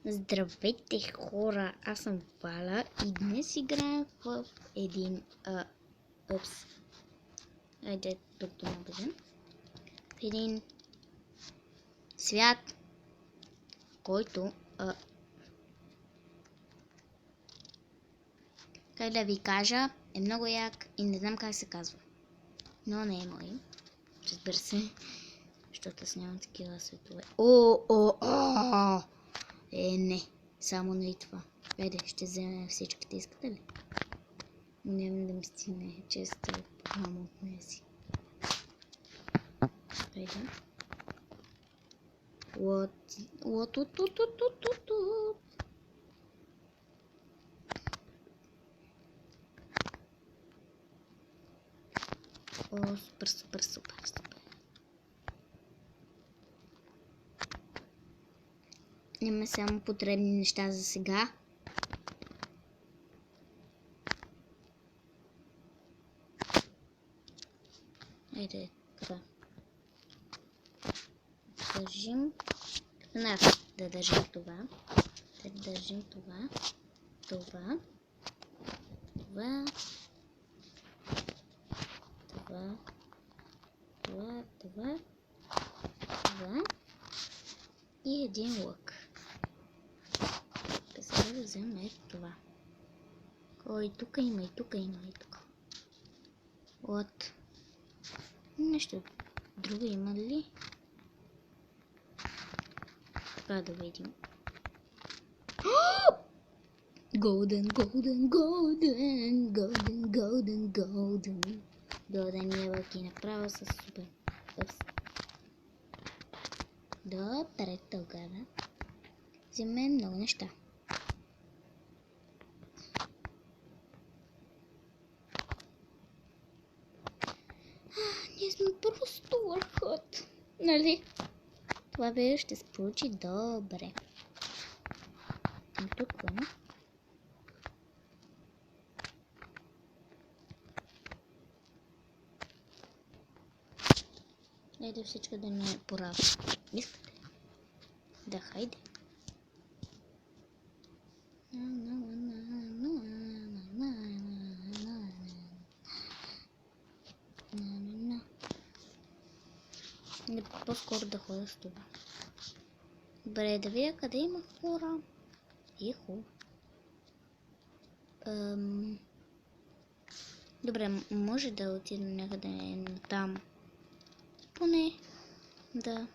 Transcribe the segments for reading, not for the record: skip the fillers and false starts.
Здравейте хора, аз съм Валя и днес играем в един айде тук да бъдем. В един свят, който как да ви кажа, е много як и не знам как се казва. Но не е мой. Разбира се, защото аз нямам такива светове. Не. Само не и това. Айде, ще вземем всичките, искате ли? Няма да ми стигне често програма от днес. Айде. Супер. Няма само потребни неща за сега. Айде, така. Държим. Да държим това. Да държим това. Това. И един лък. Сега да вземем това. И тук има, и тук. От нещо друго има ли? Така да видим. Голден ябълки направо са супер. Добре, тогава вземем много неща. Ние сме просто върхът. Нали? Това бе ще се получи добре. Тук е. Айде всичко да не е поравно. Искате? Да, хайде. Не, по-скоро да ходя с това. Добре, да видя къде има хора. Ихо. Добре, може да отидем някъде там. Поне да.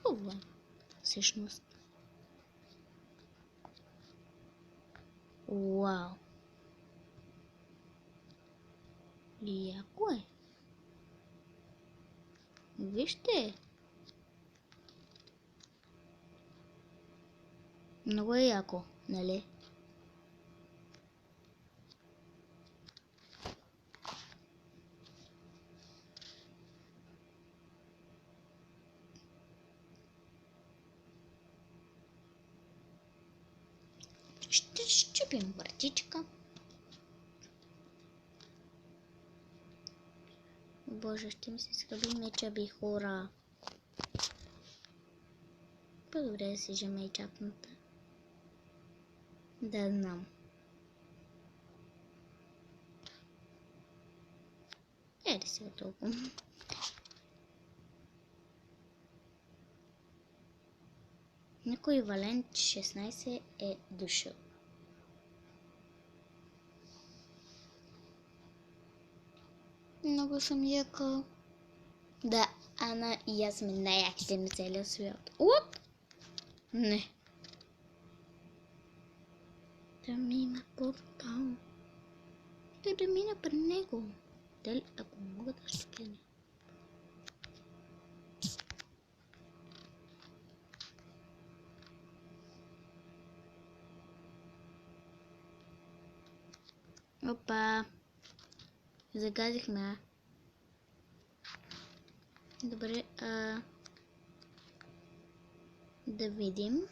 Хубаво. Всъщност. Вау. Яко е. Вижте. Много е яко, нали? Ще щупим вратичка. Боже, ще ми се скъби меча би хора. По-добре да си жеме и чапната. Да знам. Еде сега толкова. Някой Валент 16 е дошъл. Много съм яка. Да, Ана и аз сме най-яките на целия свят. What? Не. Там има портал. Той да мина при него. Дали, ако мога да скъня. Опа. Загазихме. Добре, да видим.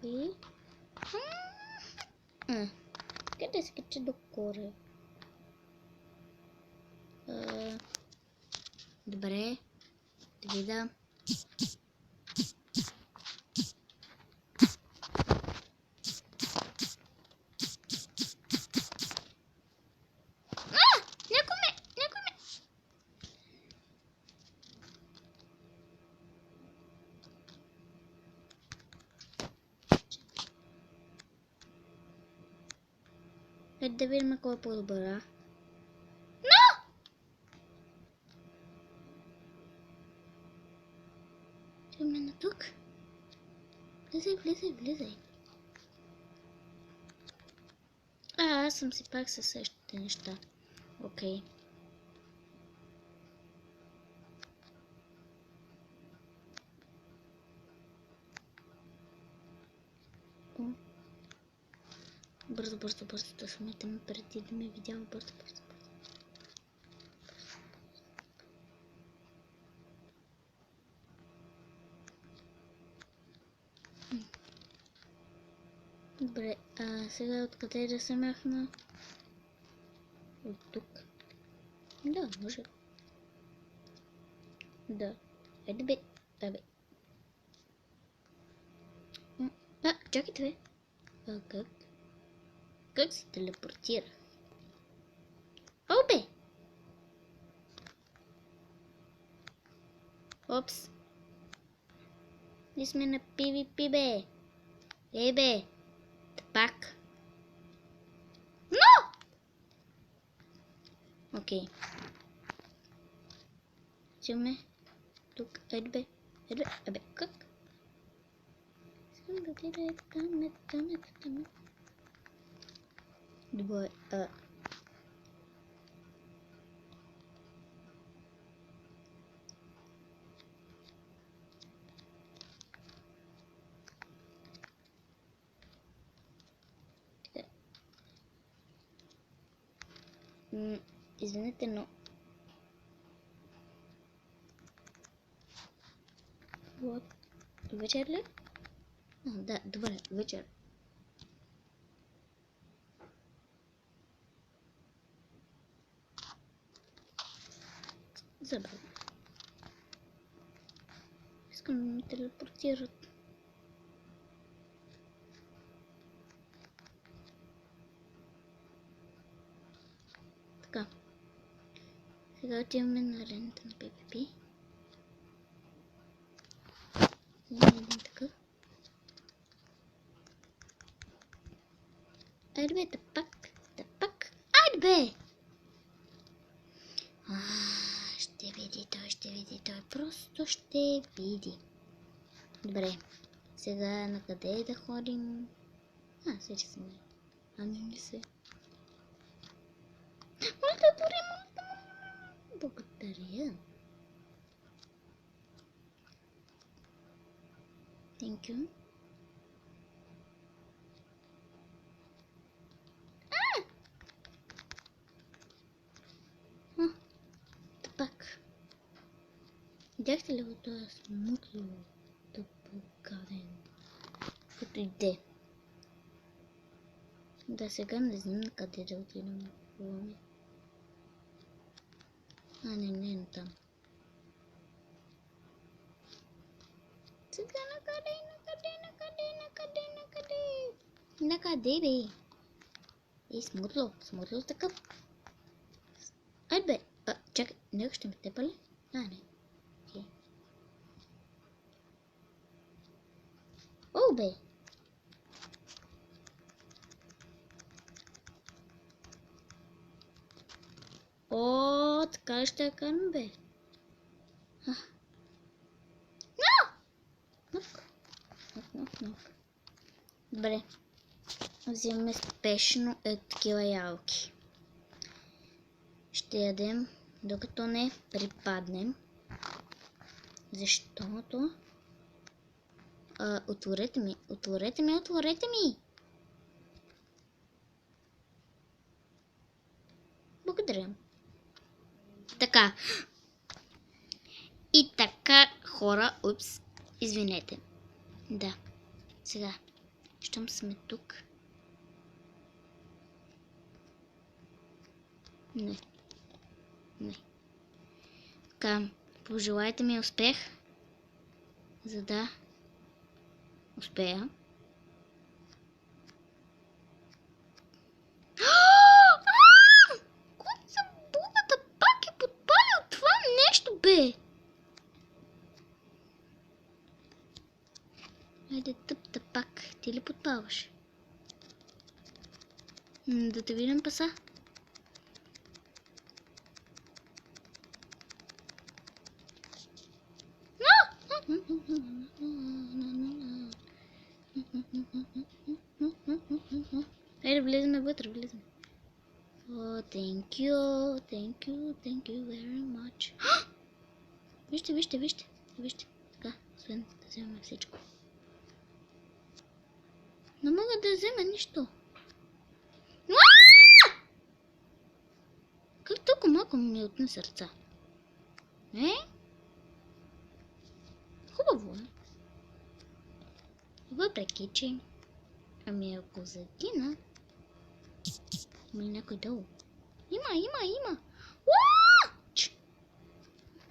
И Къде се качи докоре? Добре. Да видя. Някой ме! Хайде да видим кой е по-добър, Идваме на тук. Влизай. Аз съм си пак със същите неща. Окей. Бързо да сметам преди да ме видял. Бързо. Добре, сега откъде да се махна? От тук. Да, може. Да. Айде бе. Чакайте бе. Как? Как се телепортира? Бе! Опс. Ние сме на PvP, бе. Бе. Пак. Но! Окей. Взимаме. Тук. Айде бе. Абе, как? Там. Добре. Извинете, но... Вот. Вечер ли? Да, добре, вечер. Забавно. Искам да ме телепортират. Така. Сега отиваме на арената на PvP. Вземем един такъв. Айде бе, да пак. Айде бе! Ще види той. Просто ще види. Добре. Сега на къде да ходим? Вече съм. Не се. Моля да отворим. Благодаря. Thank you. Пак. Видяхте ли го това смутло тъпокаден? Като иде. Да, сега не знам на къде да отидем. Не там. Сега накъде бе? Смутло такъв. Айде бе. Чакай, него ще ме тепа ли? Не. Окей. Бе. Така ли ще я карам, бе? Нок. Добре. Взимаме спешно такива ялки. Ще ядем, докато не припаднем. Защото... Отворете ми! Благодаря. Така. И така, хора, извинете. Да. Сега, щом сме тук. Не. Не. Така, пожелайте ми успех, за да успея. Кой за бубата пак е подпалил това нещо, бе? Айде тъпта пак. Ти ли подпалваш? Да те видим паса. Айде, влизаме вътре, влизаме. Oh, thank you very much. Вижте. Така, освен да вземем всичко. Не мога да взема нищо. Как толкова малко ми отне сърца? Хубаво е. Въпреки, че ако загина, има ли някой долу? Има!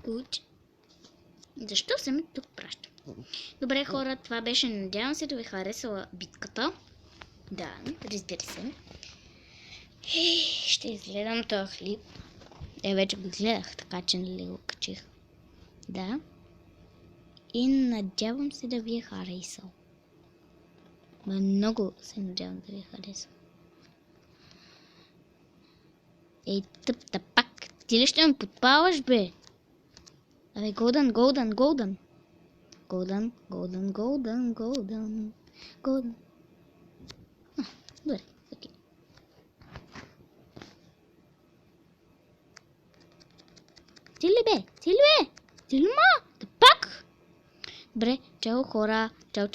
Good. Защо съм тук пращам? Добре, хора, това беше. Надявам се да ви харесала битката. Да, разбира се. Ще изгледам този хлеб. Вече го гледах, така че нали го качих. Да. И надявам се да ви е харесал. Много се надявам да ви е харесал. Ей, тъпта пак. Ти ли ще ме подпалваш, бе? Абе, голден. Добре, окей. Ти ли бе? Ти ли ма? Да пак? Добре, чао хора. Чао.